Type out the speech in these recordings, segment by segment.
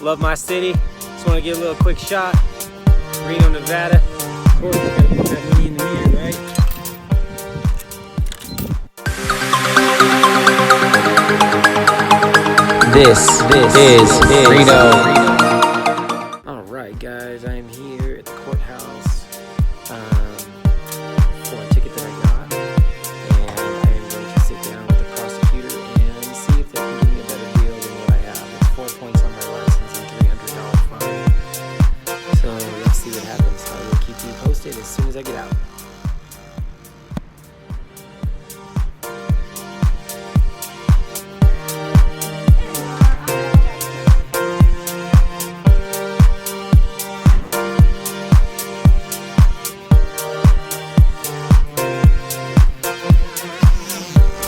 Love my city. Just want to get a little quick shot. Reno, Nevada. Of course, you gotta put that money in the meter, right? This is Reno. Alright guys, I am here at the courthouse for a ticket that I got, and I am going to sit down with the prosecutor and see if they can give me a better deal than what I have. It's 4 points on my license and $300 fine. So let's see what happens. I will keep you posted as soon as I get out.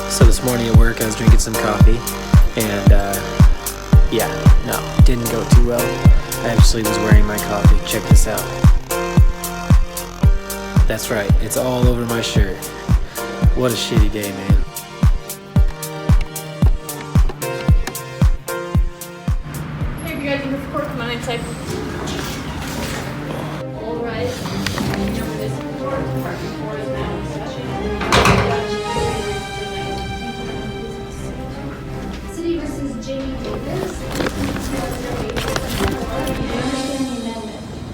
So this morning at work I was drinking some coffee and yeah, no, it didn't go too well. I actually was wearing my coffee. Check this out. That's right, it's all over my shirt. What a shitty day, man. Hey, you guys in this court, come on inside. All right. Remember this court, parking floor is now in session. City versus Jamie Davis.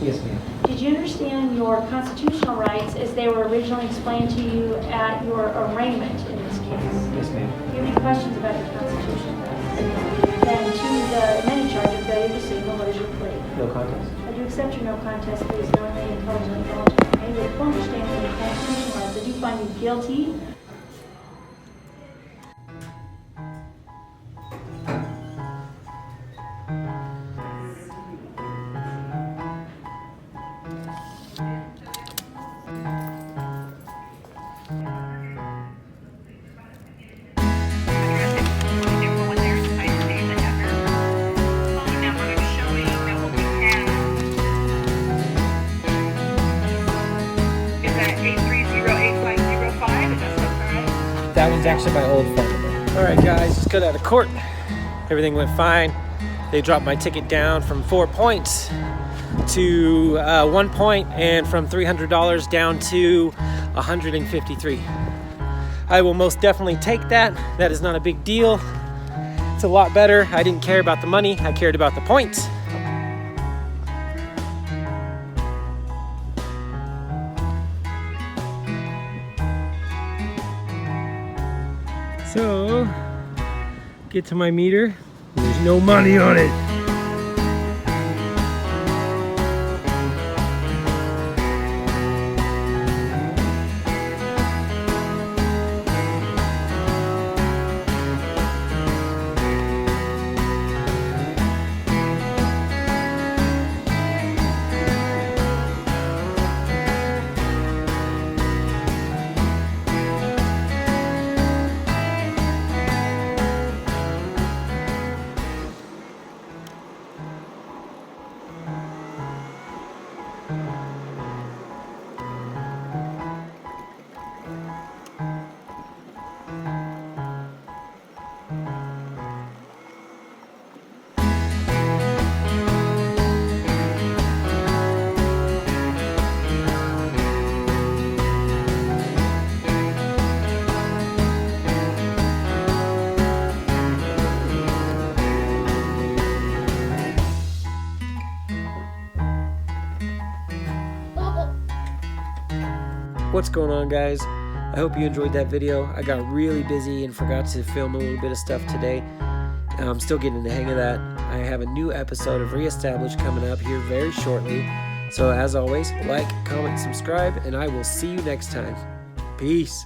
Yes, ma'am. Did you understand your constitutional rights as they were originally explained to you at your arraignment in this case? Yes, ma'am. Do you have any questions about your constitutional rights? Then to the amended charge of failure to signal, what is your plea? No contest. I do accept your no contest plea as knowingly, intelligently, voluntarily, with full understanding of the constitutional rights. I do find you guilty. That one's actually my old phone number. Alright guys, just got out of court. Everything went fine. They dropped my ticket down from 4 points to 1 point, and from $300 down to $153. I will most definitely take that. That is not a big deal. It's a lot better. I didn't care about the money, I cared about the points. So, get to my meter. There's no money on it. What's going on, guys? I hope you enjoyed that video. I got really busy and forgot to film a little bit of stuff today. I'm still getting the hang of that. I have a new episode of Reestablished coming up here very shortly. So as always, like, comment, subscribe, and I will see you next time. Peace.